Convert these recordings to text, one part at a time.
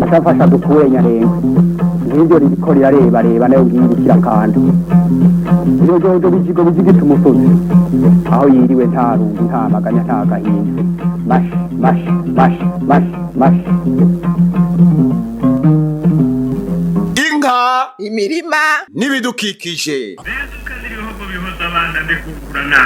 atafasha dukure nyarenga ngibyo ririko rirareba nayo ngibikira kandi iyo jojo bijigita umusozi aho yiriwe nta rungu nta maganya nta gahinda mash INKA imirima n'ibidukikije. ibihugu bihoza abana ndikugurana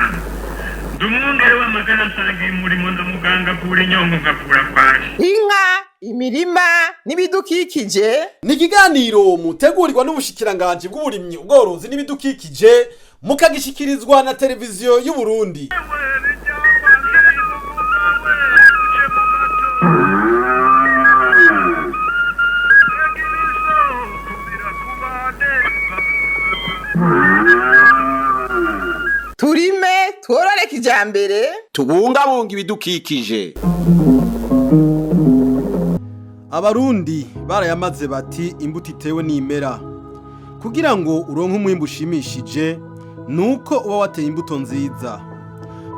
ndumwongere w'amagana nsangiye umurimo ndamuganga kura inyongo ngakura kwaje. INKA imirima n'ibidukikije ni ikiganiro mutegurirwa n'Ubushikiranganji bw'Uburimyi, Ubworozi n'ibidukikije mukagishikirizwa na televiziyo y'u Burundi. turime tworore kijambere Tubungabunga ibidukikije. Abarundi barayamaze bati imbuto itewe n'imera. Kugira ngo uronke umwimbu ushimishije nuko uba wateye imbuto nziza.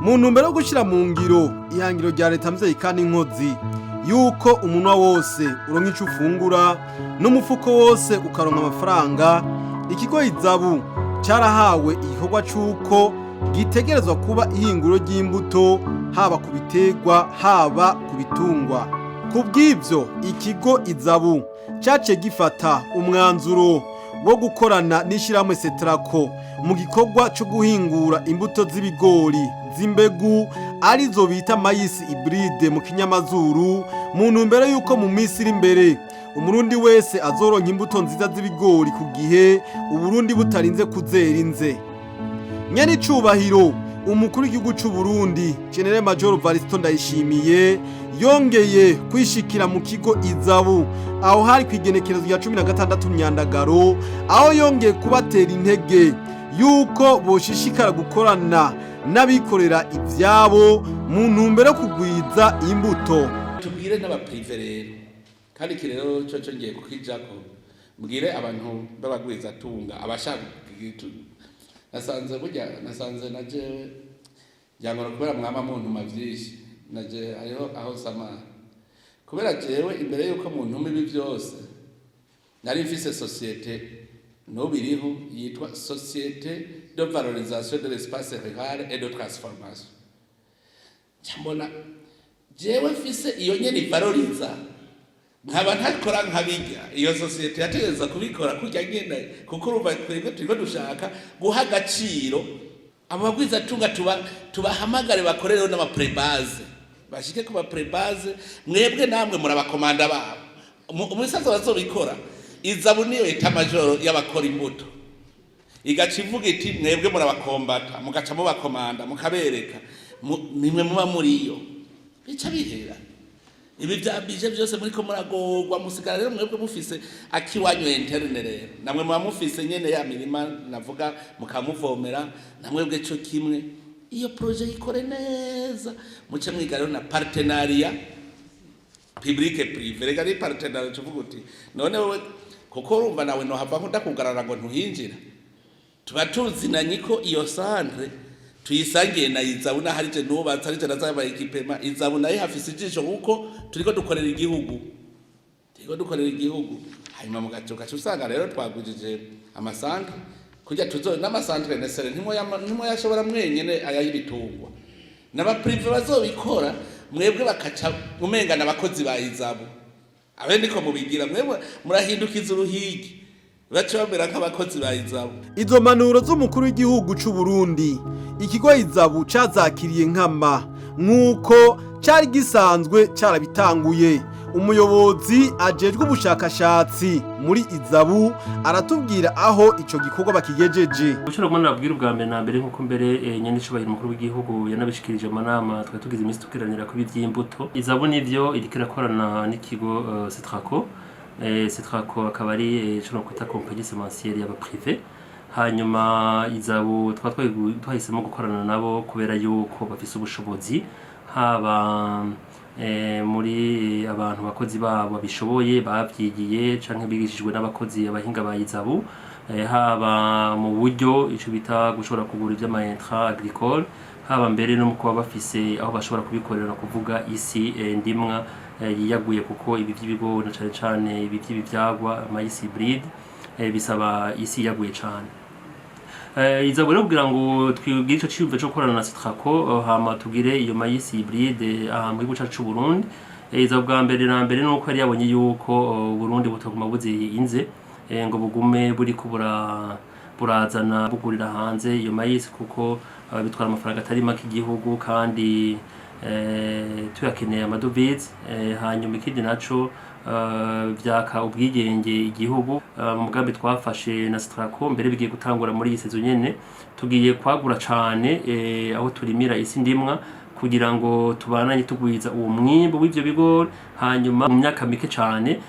Mu ntumbero yo gushira mu ngiro ihangiro rya leta mvyeyi kandi inkozi yuko umunwa wose uronka ico ufungura n'umufuko wose ukaronka amafaranga, ikigo ISABU carahawe igikorwa c'uko gitegerezwa kuba ihinguro ry'imbuto haba ku biterwa haba ku bitungwa. Kubw'ivyo ikigo ISABU cace gifata umwanzuro wo gukorana n'ishirahamwe Setrako mu gikorwa cyo guhingura imbuto z'ibigori z'imbegu arizo bita Maïs Hybrides mu kinyamazuru, mu ntumbero yuko mu minsi iri imbere umurundi wese azoronka imbuto nziza z'ibigori ku gihe Uburundi butarinze kuzera inze. Nyani cubahiro umukuru w'igihugu c'u Burundi General Major Varisto Ndayishimiye yongeye kwishikira mu kigo ISABU aho hari kwigenekerezo ya 16 Myandagaro, aho yongeye kubatera intege yuko boshishikara gukorana n'abikorera ivyabo mu ntumbero yo kugwiza imbuto. Tubwire n'abaprive rero kandi kirero cyo ngiye kukijako mbwire abantu babagwiza tunga abashaka nasanze naje yangora kubera mwama muntu mavyishi naje aho sama kubera jewe imbere yuko muntu ibi byose nari mfise societe no biriho yitwa Société de valorisation de l'espace rural et de transformation. Cyambona jewe mfise iyo nyene valoriza nkaba ntakora nkabijya iyo societe yategeza kubikora kujya nyene kuko urumva twebwe turiko dushaka guha agaciro abagwiza tunga tubahamagare bakorereho n'ama prebase bashike ku ba prebase mwebwe namwe murabakomanda babo umusaza bazobikora ISABU niyo eta majoro y'abakora imbuto igaca ivuga iti mwebwe murabakombata mugaca mu bakomanda mukabereka nimwe muba muriyo bica bihera ibi byabije byose muri ko muragorwa musigara rero mwebwe mufise akiwanyu interne rero namwe muba mufise nyene ya mirima navuga mukamuvomera namwebwe cyo kimwe iyo projet ikore neza muce mwigaro na partenariat public et privé rega ni partenariat tuvuga uti none wewe kuko urumva nawe no hava ndakugarara ngo ntuhinjira tuba tuzinanye ko iyo centre tuyisangiye na ISABU na harije nubatse harije nazabaye ikipema ISABU nayo hafise ijisho kuko turiko dukorera igihugu hanyuma mugacoka usanga rero twagujije amasantre kujya tuzo n'amasantre nesere ntimo yashobora mwenyene ayibitungwa n'aba prive bazobikora mwebwe bakaca umengana abakozi ba ISABU abende ko mubigira mwebwe murahindukiza uruhigi baca bamera nk'abakozi ba ISABU. Izo manuro z'umukuru w'igihugu c'u Burundi ikigo ISABU cazakiriye nkama nkuko cari gisanzwe carabitanguye. Umuyobozi ajejwe ubushakashatsi muri ISABU aratubwira aho ico gikorwa bakigejeje. Ushobora kumana nabwira ubwa mbere na mbere nkuko mbere nyene cubahira umukuru w'igihugu yanabishikirije amanama twa tugize iminsi tukiranira ku by'imbuto. ISABU nivyo iriko irakorana n'ikigo Setrako. Setrako akaba ari cyo kwita compagnie semencière y'aba privé. Hanyuma ISABU twahisemo gukorana nabo kubera yuko bafise ubushobozi haba muri abantu bakozi babo bishoboye bavyigiye canke bigishijwe n'abakozi abahinga ba ISABU haba mu buryo ico bita gushobora kugura ivy'amaintra agricole haba mbere no mu kuba bafise aho bashobora kubikorera kuvuga isi ndimwa yiyaguye kuko ibi by'ibigori cyane cyane ibi by'ibyagwa Maïs Hybrides bisaba isi yaguye cyane. Iza rero kugira ngo twigire ico cyumve cyo korana na Citraco hama tugire iyo Maïs Hybride mu gihugu cyacu Burundi. Iza bwa mbere na mbere nuko yari yabonye yuko Burundi butaguma buzinze ngo bugume buri kubura burazana bugurira hanze iyo maïs kuko bitwara amafaranga atari make igihugu kandi tuyakeneye amadovize hanyuma ikindi naco vyaka ubwigenge igihugu mu mugambi twafashe na Citraco mbere bigiye gutangura muri iyi sezo nyene tugiye kwagura cane aho turimira isi ndimwa kugira ngo tubananye tugwiza uwo mwimbo w'ivyo bigori hanyuma mu myaka mike cane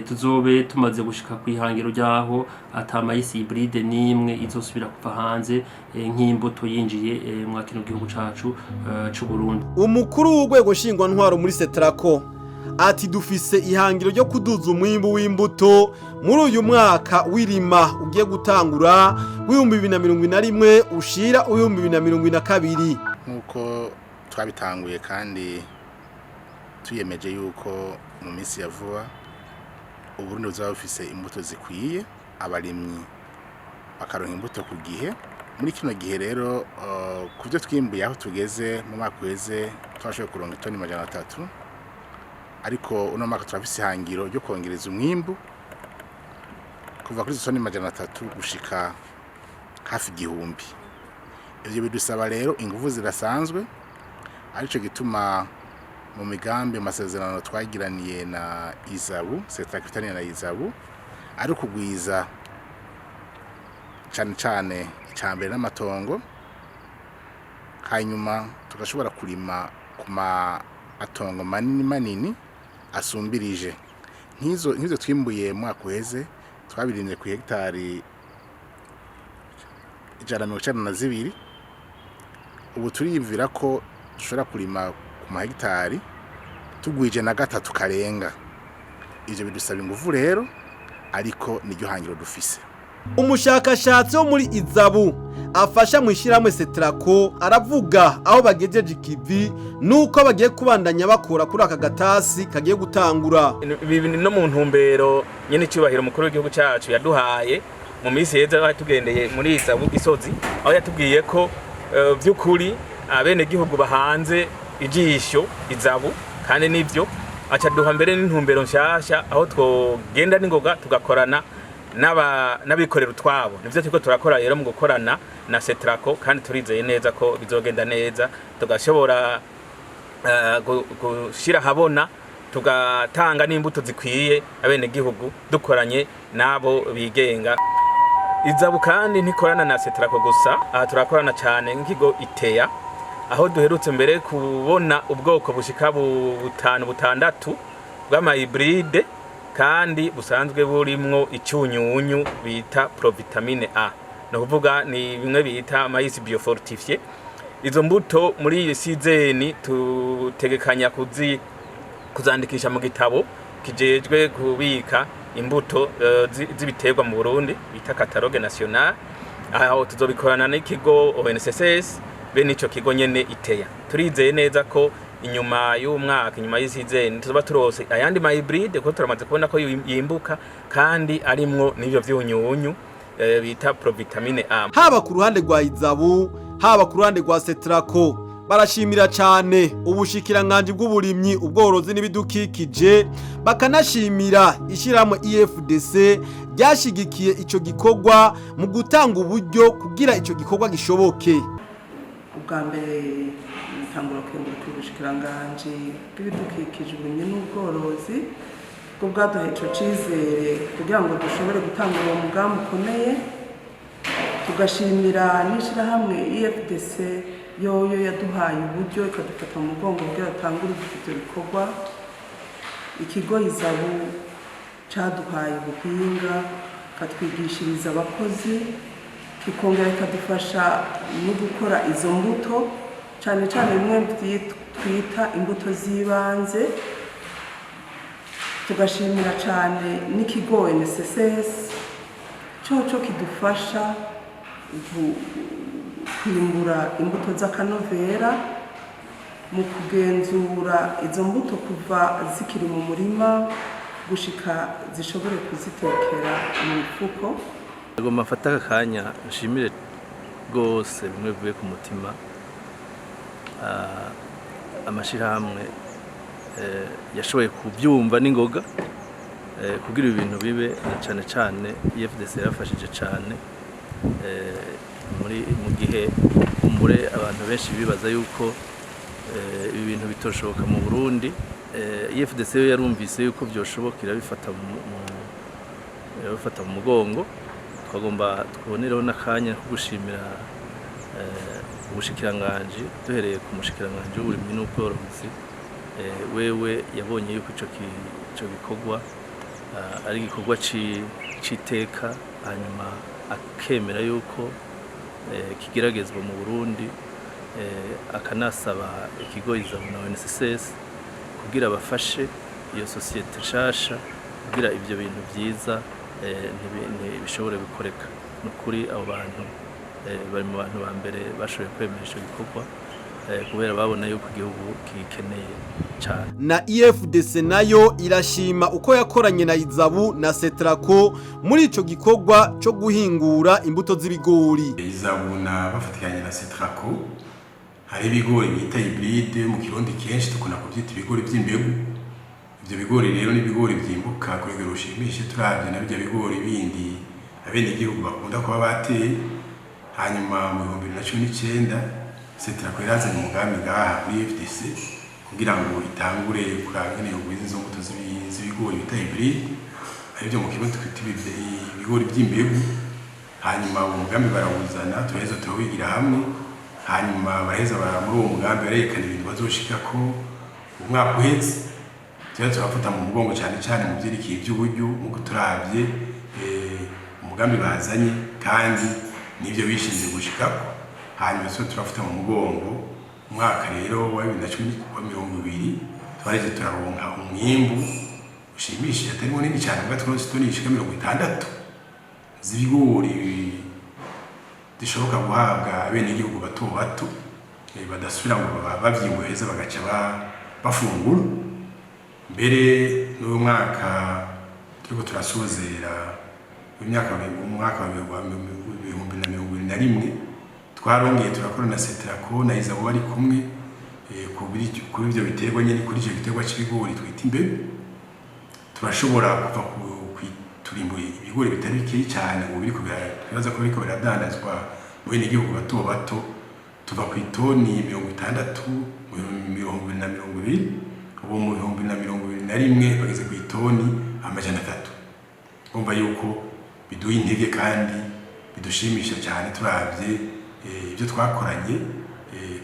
tuzobe tumaze gushika kwihangiro ryaho ata Maïs Hybride nimwe izosubira kuva hanze nk'imbuto yinjiye mu kino gihugu cacu c'u Burundi. Umukuru w'urwego shingwa ntwaro muri Citraco ati dufise ihangiro ryo kuduza umwimbo w'imbuto muri uyu mwaka wirima ugiye gutangura w'2021 ushira u'2022 nkuko twabitanguye kandi tuyemeje yuko mu minsi ya vuba Uburundi buzaba bufise imbuto zikwiye abarimyi bakaronka imbuto ku gihe. Muri kino gihe rero kuvyo twimbuye aho tugeze mu mwaka weze twashoboye kuronka itoni 300 ariko uno mwaka turafise ihangiro ryo kongereza umwimbu kuva kuri toni 300 gushika hafi igihumbi. Ivyo bidusaba rero ingufu zirasanzwe arico gituma mu migambi amasezerano twagiraniye na ISABU setakitaniye na ISABU ari kugwiza cane icambere n'amatongo hanyuma tugashobora kurima kuma atongo manini asumbirije nkizo twimbuye mu mwaka weze twabirinze ku hectare 192 ubu turiyumvira ko dushobora kurima ku mahegitari tugwije na gatatu karenga. Ivyo bidusaba ingufu rero ariko niryo hangiro dufise. Umushakashatsi wo muri ISABU afasha mu ishiramwe Citraco aravuga aho bagejeje ikivi nuko bagiye kubandanya bakora kuri aka gatasi kagiye gutangura. Ibi no mu ntumbero nyene cyubahiro mukuru w'igihugu cyacu yaduhaye mu minsi yeza tugendeye muri ISABU gisozi aho yatubwiye ko vy'ukuri abene gihugu bahanze ijisho ISABU kandi nivyo aca duha mbere n'intumbero nshasha aho twogenda n'ingoga tugakorana n'abikorera utwabo nivyo turiko turakora rero mu gukorana na Citraco kandi turizeye neza ko bizogenda neza tugashobora gushira habona tugatanga n'imbuto zikwiye abene gihugu dukoranye nabo bigenga. ISABU kandi ntikorana na Citraco gusa turakorana cyane nk'ikigo ITEA aho duherutse mbere kubona ubwoko bushika butandatu bw'ama hybride kandi busanzwe burimwo icyunyunyu bita provitamine A no kuvuga ni bimwe bita maïs biofortifié. Izo mbuto muri iyi season tutegekanya kuzandikisha mu gitabo kijejwe kubika imbuto z'ibiterwa mu Burundi bita catalogue national aho tuzobikorana n'ikigo ONSS bene ico kigo nyene ITEA. Turizeye neza ko inyuma y'umwaka inyuma y'isizeni tuzoba turose ayandi ma hybride ko turamaze kubona ko yimbuka kandi arimwo n'ivyo vyunyunyu bita provitamine A. Haba ku ruhande rwa ISABU haba ku ruhande rwa Citraco barashimira cyane Ubushikiranganji bw'Uburimyi, Ubworozi n'ibidukikije bakanashimira ishiramwe IFDC ryashigikiye ico gikorwa mu gutanga uburyo kugira ico gikorwa gishoboke. Ubwa mbere tangura kwemera ku Ubushikiranganji bw'ibidukikije uburimyi n'ubworozi bwo bwaduha ico cizere kugira ngo dushobore gutanga uwo mugambi ukomeye. Tugashimira n'ishirahamwe IFDC yoyo yaduhaye uburyo ikadufata mu mugongo kugira atangure ivyo bikorwa. Ikigo ISABU caduhaye ubuhinga katwigishiriza abakozi kikongera ikadufasha no gukora izo mbuto cyane bimwe twita imbuto z'ibanze. Tugashimira cyane n'ikigo NSSS cyo kidufasha kwimbura imbuto z'akanovera mu kugenzura izo mbuto kuva zikiri mu murima gushika zishobore kuzitekera mu mifuko. Agomba mfata akanya nshimire rwose bimwe bivuye ku mutima amashirahamwe yashoboye kubyumva n'ingoga kugira ibintu bibe na cyane cyane IFDC yarafashije cyane mu gihe umbure abantu benshi bibaza yuko ibi bintu bitoshoboka mu Burundi. IFDC yarumvise yuko byoshobokira bifata mu mugongo. Twagomba twonereho n'akanya ko gushimira Ubushikiranganji duhereye ku Mushikiranganji w'Uburimyi n'Ubworozi wewe yabonye yuko ico gikorwa ari igikorwa c'iteka hanyuma akemera yuko kigeragezwa mu Burundi akanasaba ikigo ISABU na UNSS kugira bafashe iyo societe nshasha kugira ibyo bintu byiza bishobore gukoreka. Nukuri abo bantu bari mu bantu ba mbere bashoboye kwemera ico gikorwa kubera babona yuko igihugu kikeneye cyane. Na IFDC nayo irashima uko yakoranye na ISABU na Setrako muri ico gikorwa cyo guhingura imbuto z'ibigori. ISABU na bafatikanye na Setrako hari ibigori bita hybride mu Kirundi kenshi tukuna kubyita ibigori by'imbegu. Ibyo bigori rero ni ibigori byimbuka ku rugero rushimishije turavye na byo bigori bindi abene igihugu bakunda kuba bateye. Hanyuma mu 2019 Setrako yarazanye umugambi ngaha muri FDC kugira ngo itangure kurangana ubwiza izo mbuto z'ibigori bita hybride aribyo mu Kirundi twita ibigori by'imbegu. Hanyuma uwo mugambi barawuzana turaheza turawigira hamwe. Hanyuma baraheza muri uwo mugambi barerekana ibintu bazoshikako umwaka uheze. Turafata mu mugongo cyane cyane mu byerekeye iby'uburyo nk'uko turavye umugambi bazanye kandi nibyo bishinze gushikako. Hanyuma turafata mu mugongo umwaka rero wa 2020 twareje turaronka umwimbu ushimishije atari munini cyane bwa twose tunishika 60 z'ibigori dishoboka guhabwa abene igihugu bato bato badasubira ngo bavyimbuheza bagaca bafungura. Mbere n'uwo mwaka turiko turasozera umwaka wa 2021 twarongeye turakora na Setrako na ISABU bari kumwe kuri ibyo biterwa nyene kuri icyo giterwa c'ibigori twita imbegu. Turashobora kuva turimbuye ibigori bitari bikeyi cyane ubu biri kubibaza ko biriko biradandazwa mu bene igihugu bato bato tuva ku itoni 60 mu 2020 ubu mu 2021 bageze ku itoni 300. Umva yuko biduha intege kandi bidushimisha cyane turavye ibyo twakoranye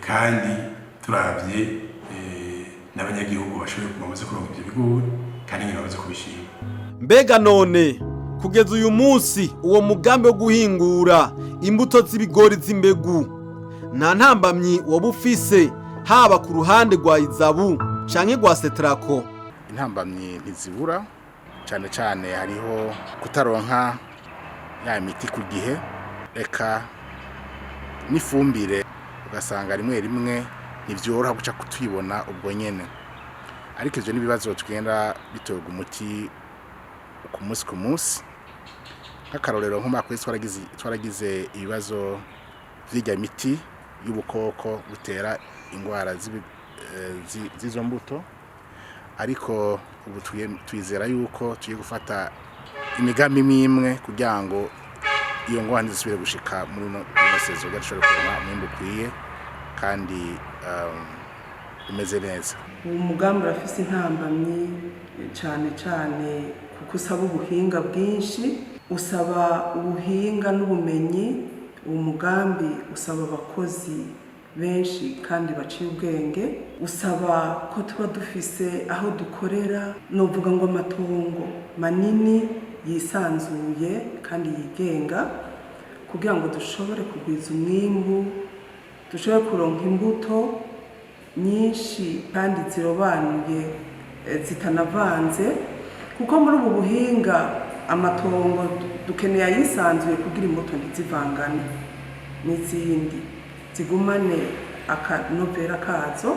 kandi turavye n'abanyagihugu bashoboye kumaze kuronka ibyo bigori kandi nyine bamaze kubishima. Mbega none kugeza uyu munsi uwo mugambi wo guhingura imbuto z'ibigori z'imbegu nta ntambamyi wabufise haba ku ruhande rwa ISABU canke rwa Setrako? Intambamyi ntizibura cyane cyane hariho kutaronka ya miti ku gihe eka n'ifumbire ugasanga rimwe ntibyoroha guca kutwibona ubwo nyene. Ariko ivyo nibibazo tugenda bitorwa umuti ku munsi. Nk'akarorero nk'umwaka twaragize ibibazo vy'irya miti y'ubukoko butera ingwara z'izo mbuto, ariko ubu twizera yuko tugiye gufata imigambi imwe kugira ngo iyo ngwara ntizisubire gushika muri sezo gashobora kuba mwimbu ukwiye kandi umeze neza. Uwo mugambi urafise intambamyi cyane kuko usaba ubuhinga bwinshi, usaba ubuhinga n'ubumenyi. Uwo mugambi usaba abakozi benshi kandi baciye ubwenge, usaba ko tuba dufise aho dukorera, novuga ngo amatongo manini yisanzuye kandi yigenga kugira ngo dushobore kugwiza umwimbu, dushobore kuronka imbuto nyinshi kandi zirobanuye zitanavanze, kuko muri ubu buhinga amatongo dukeneye ayisanzuye kugira imbuto ntizivangane n'izindi, zigumane akanovera kazo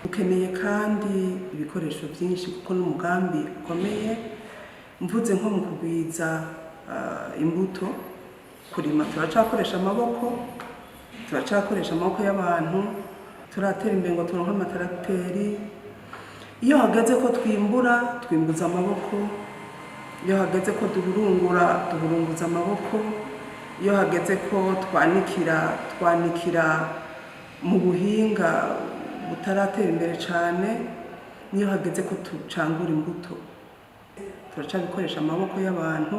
dukeneye kandi ibikoresho byinshi kuko n'umugambi ukomeye mvuze nko mu kugwiza imbuto kurima turacakoresha amaboko y'abantu turatera imbere ngo turonke amataragiteri iyo hageze ko twimbuza amaboko iyo hageze ko duhurunguza amaboko iyo hageze ko twanikira mu buhinga butaratera imbere cyane niyo hageze ko tucangura imbuto turacabikoresha amaboko y'abantu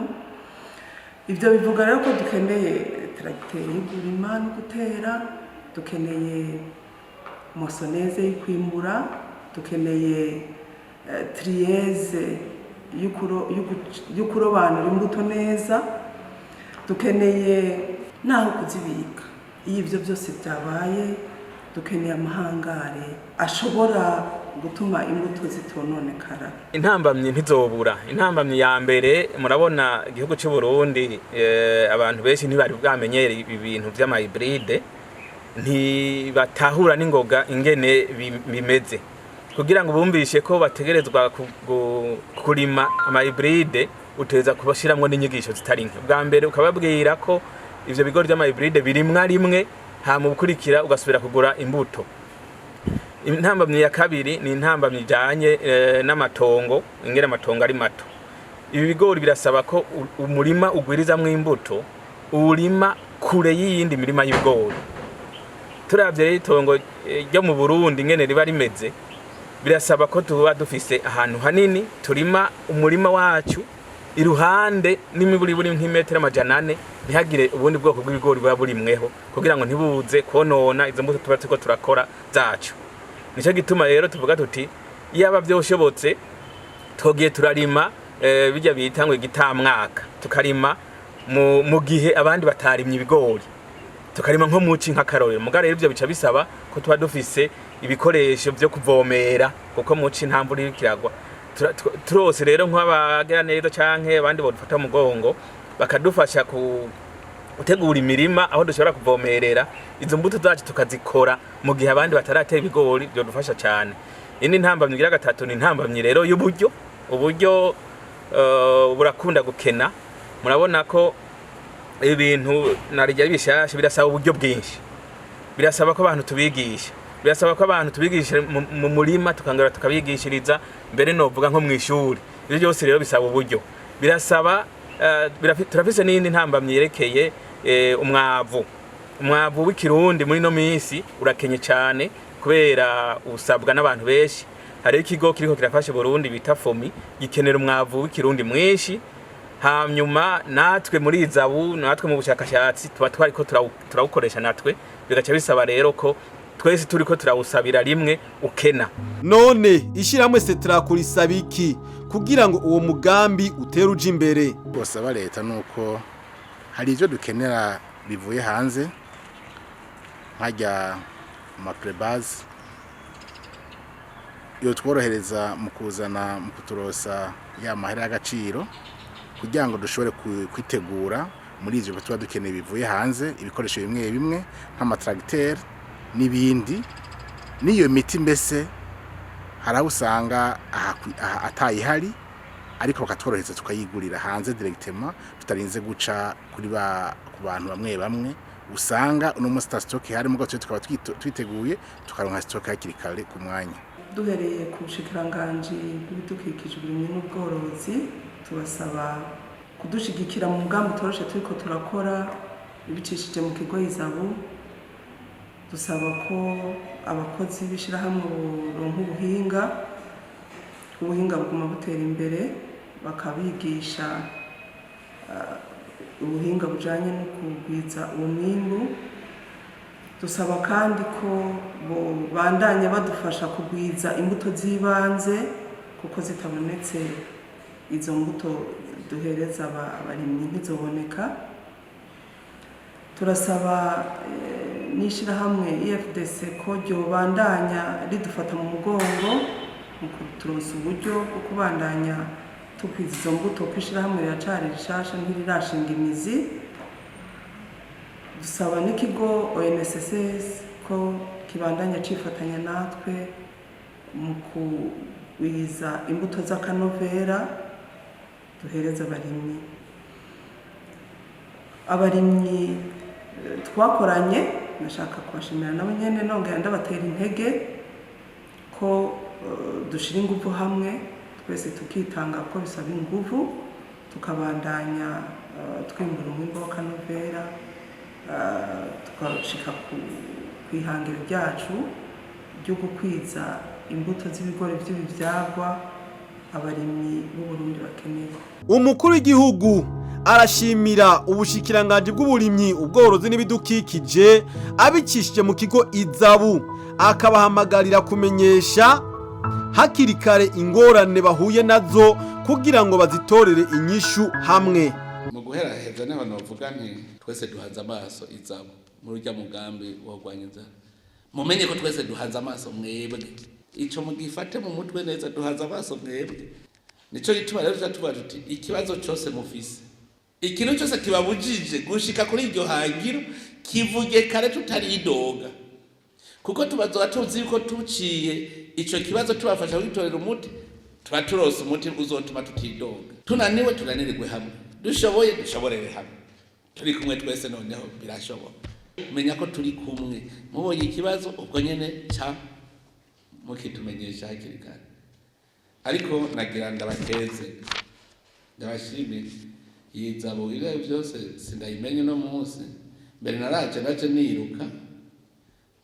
ibyo bivuga rero ko dukeneye tracteur y'ukurima no gutera dukeneye mosoneze y'ikwimbura dukeneye trieze y'ukurobanura imbuto neza dukeneye naho kuzibika iyo ibyo byose byabaye dukeneye amahangare ashobora gutuma imbuto zitononekara. Intambamyi ntizobura. Intambamyi ya mbere murabona igihugu cy'u Burundi abantu benshi ntibari bwamenyere ibintu by'ama hybride ntibatahura n'ingoga ingene bimeze kugira ngo bumvishe ko bategerezwa kurima ama hybride uteza kubashiramwe n'inyigisho zitari nke. Bwa mbere ukababwira ko ivyo bigori by'ama hybride birimwa rimwe ha mu bukurikira ugasubira kugura imbuto. Intambamyi ya kabiri ni intambamyi ijanye n'amatongo ingere amatongo ari mato. Ibi bigori birasaba ko umurima ugwirizamwe imbuto urima kure y'iyindi mirima y'ibigori. Turavye itongo ryo mu Burundi ingene riba rimeze birasaba ko tuba dufise ahantu hanini turima umurima wacu iruhande n'imiburi buri nk'imetero 400 ntihagire ubundi bwoko bw'ibigori bwa burimweho kugira ngo ntibuze konona izo mbuto tuba tuko turakora zacu. Nico gituma rero tuvuga tuti yaba byoshobotse togiye turarima bijya bita ngo igitamwaka tukarima mu gihe abandi batarimye ibigori tukarima nko muci nk'akarorero mugare rero ibyo bica bisaba ko tuba dufise ibikoresho byo kuvomera kuko muci nta mvura irikiragwa turose rero nk'abagera neza canke abandi bodufata mugongo bakadufasha gutegura imirima aho dushobora kuvomerera izo mbuto zacu tukazikora mu gihe abandi bataratera ibigori byo dufasha cyane. Indi ntambamyi igira gatatu ni intambamyi rero y'uburyo burakunda gukena murabona ko ibintu narijya bishasha birasaba uburyo bwinshi birasaba ko abantu tubigisha mu murima tukangara tukabigishiriza mbere novuga nko mu ishuri ibyo byose rero bisaba uburyo birasaba turafise n'indi ntambamyi yerekeye umwavu w'ikirundi muri no minsi urakenye cyane kubera usabwa n'abantu benshi. Hari ikigo kiriko kirafasha Burundi bita FOMI gikenera umwavu w'ikirundi mwinshi hanyuma natwe muri ISABU natwe mu bushakashatsi tuba twariko turawukoresha natwe bigaca bisaba rero ko twese turiko turawusabira rimwe ukena. None ishiramwe Setrako risabiki kugira ngo uwo mugambi utera uje imbere. Bosaba leta nuko hari ivyo dukenera bivuye hanze nkajya maprebaze yo tworohereza mu kuzana mu kuturosa ya mahera y'agaciro kugira ngo dushobore kwitegura muri ivyo tuba dukeneye bivuye hanze ibikoresho bimwe nk'amatracteur n'ibindi niyo miti mbese harawusanga atayihari ariko bakatworohereza tukayigurira hanze directement tutarinze guca kuri ku bantu bamwe usanga uno mu stock hari mu gace tukaba twiteguye tukaronka stock hakiri kare ku mwanya. Duhereye ku Ubushikiranganji bw'ibidukikije uburimyi n'ubworozi tubasaba kudushigikira mu mugambi utoroshe turiko turakora bubicishije mu kigo ISABU. Dusaba ko abakozi bishirahamwe boronka ubuhinga buguma butera imbere bakabigisha ubuhinga bujanye no kugwiza umwimbu. Dusaba kandi ko bandanya badufasha kugwiza imbuto zibanze kuko zitabonetse izo mbuto duhereza abarimyi ntizoboneka. Turasaba n'ishirahamwe IFDC ko ryo bandanya ridufata mu mugongo mu kuturonsa uburyo bwo kubandanya tukwiza izo mbuto kwishirahamwe riracari rishasha ntirirashinga imizi. Dusaba n'ikigo ONSS ko kibandanya cifatanya natwe mu kugwiza imbuto z'akanovera duhereza abarimyi twakoranye. Nashaka kubashimira nabo nyene nongera ndabatera intege ko dushira ingufu hamwe twese tukitanga ko bisaba ingufu tukabandanya twimbura umwimbo w'akanovera tukashika kwihangiro ryacu ryo gukwiza imbuto z'ibigori by'ibivyagwa abarimyi b'Uburundi bakeneye. Umukuru w'igihugu arashimira Ubushikiranganji bw'Uburimyi, Ubworozi n'ibidukikije abicishije mu kigo ISABU, akabahamagarira kumenyesha hakiri kare ingorane bahuye nazo kugira ngo bazitorere inyishu hamwe. Mu guheraheza niho novuga nti twese duhanze amaso ISABU muri urya mugambi wo kurwanya inzara. Mumenye ko twese duhanze amaso mwebwe, ico mugifate mu mutwe neza, duhanze amaso mwebwe. Nico gituma rero tuba tuti ikibazo cyose mufise, ikintu cyose kibabujije gushika kuri iryo hangiro kivuge kare tutaridoga, kuko tubazoba tuzi yuko tuciye ico kibazo tubafasha kwitorera umuti, tuba turose umuti uzotuma tutidoga. Tunaniwe tunanirigwe hamwe, dushoboye dushoborere hamwe, turi kumwe twese noneho birashoboka. Menya ko turi kumwe, mubonye ikibazo ubwo nyene ca mukitumenyesha hakiri kare. Ariko nagira ndabakeze, ndabashimire ISABU ibyo byose sindayimenye no munsi mbere naje niruka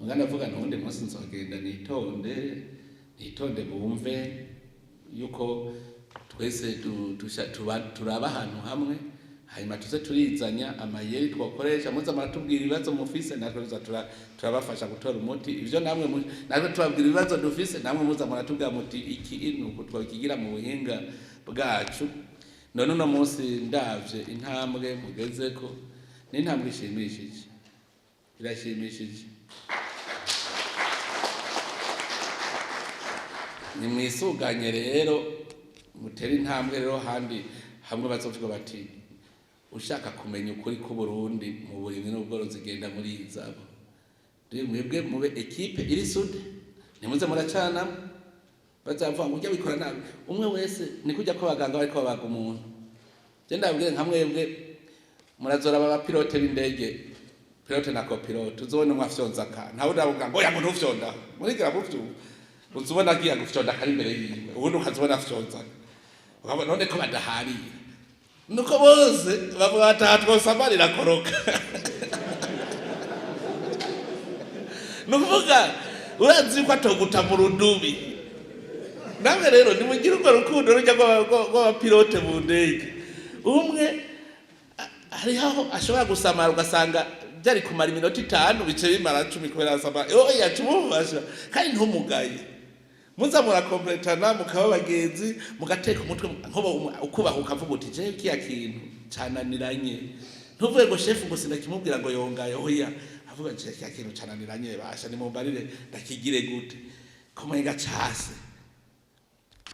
mugana avuga ntundi munsi nzogenda nitonde bumve yuko twese turaba ahantu hamwe, hanyuma tuze turizanya amayeri twakoresha muza maratubwira ibibazo mufise, natwe turabafasha gutora umuti. Ivyo natwe tubabwira ibibazo dufise, namwe muza maratubwira muti iki nuko twakigira mu buhinga bwacu. None uno munsi ndavye intambwe mugezeko ni intambwe ishimishije, irashimishije. Ni mwisuganye rero mutera intambwe rero handi hamwe bazovuga bati ushaka kumenya ukuri ku Burundi mu burimyi n'ubworozi genda muri ISABU. Rero mwebwe mube equipe iri sude, nimuze muracana bazavuga ngo ujya bikora nabi. Umwe wese ni kujya ko baganga bariko babaga umuntu. Je ndabwire nka mwebwe murazora baba pilote b'indege, pilote na copilote uzobona mwafyonza ka ntawe ndavuga ngo ya muntu ufyonda murigira mufyu uzubona agiye gufyonda kari imbere yiwe, ubundi ukazobona afyonza ukabona none ko badahari nuko bose bavuga batatwa samarira koroka. Nukuvuga urazi ko atoguta mu rudubi. Nawe rero nimugira urwo rukundo rujya rwa pilote mu ndege. Umwe hariho ashobora gusamara ugasanga byari kumara iminota 5 bice bimara 10 kubera asama oya tumufasha kandi ntumugaye. Muza murakompletana mukaba bagenzi mugateka umutwe nkoba ukubaha ukavuga uti je kiya kintu cananiranye. Ntuvuye ngo chef ngo sinakimubwira ngo yongaye oya avuga je kiya kintu cananiranye basha ni mumbarire ndakigire gute komenga case.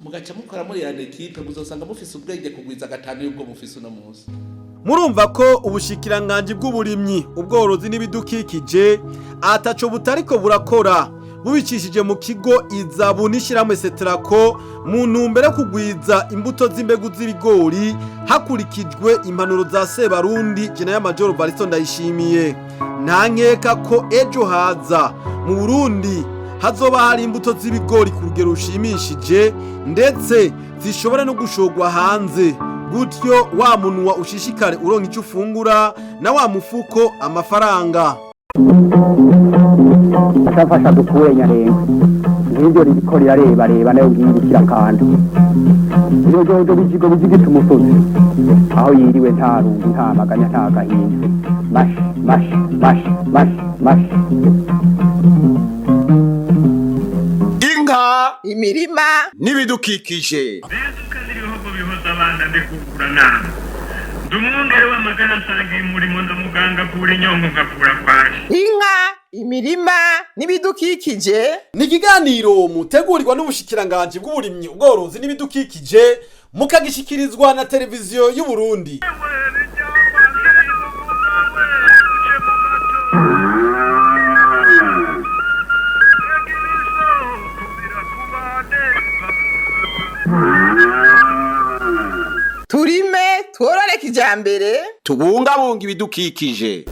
Mugaca mukora muri ya equipe muzosanga mufise ubwenge kugwiza gatanu y'ubwo mufise uno munsi. Murumva ko Ubushikiranganji bw'Uburimyi, Ubworozi n'ibidukikije ataco butariko burakora bubicishije mu kigo ISABU n'ishiramwe Setrako mu ntumbero kugwiza imbuto z'imbegu z'ibigori hakurikijwe impanuro za Sebarundi General Major Baristo Ndayishimiye. Nta nkeka ko ejo haza mu Burundi hazoba hari imbuto z'ibigori ku rugero rushimishije ndetse zishobora no gushogwa hanze, gutyo wa munwa ushishikare uronka icyo ufungura na wa mufuko amafaranga. Ashafasha dukure nyarenga nk'ibyo ribiko reba nayo ngirikira kandi iyo jojo bijigo bizigita umusozi aho yiriwe nta rungu nta maganya nta gahinda mash INKA imirima n'ibidukikije. Bezuka n'ibihugu bihoza abana ndikugura nama. Ndumwungere w'amagana nsangiye umurimo ndamuganga kura inyongo ngakura kwaje. INKA imirima n'ibidukikije ni ikiganiro mutegurirwa n'Ubushikiranganji bw'Uburimyi, Ubworozi n'ibidukikije mukagishikirizwa na televiziyo y'u Burundi. turime tworore kijambere tubungabunga ibidukikije.